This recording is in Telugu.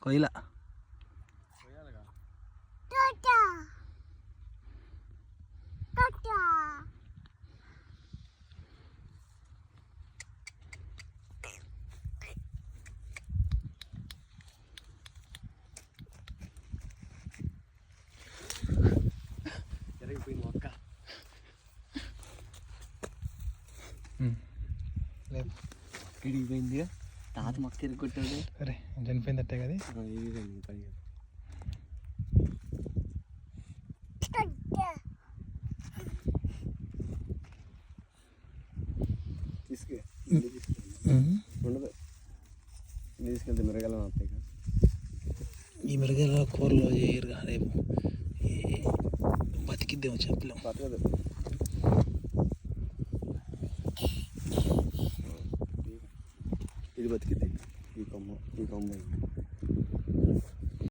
కొయ్యల జరిగిపోయింది మొక్క. ఇడిగిపోయింది తాత మొక్క ఇరుక్కొట్టాడు. సరే చనిపోయిందట్టే కదా. తీసుకు ఉండదు, తీసుకెళ్తే మిరగాయలు వస్తాయి కదా. ఈ మిరగాయల కూరలో చేయరుగా రేపు బతికిద్దేమో చెప్పలేం. బతకదు. ఇది బతికిద్ది. ఈ కొమ్మ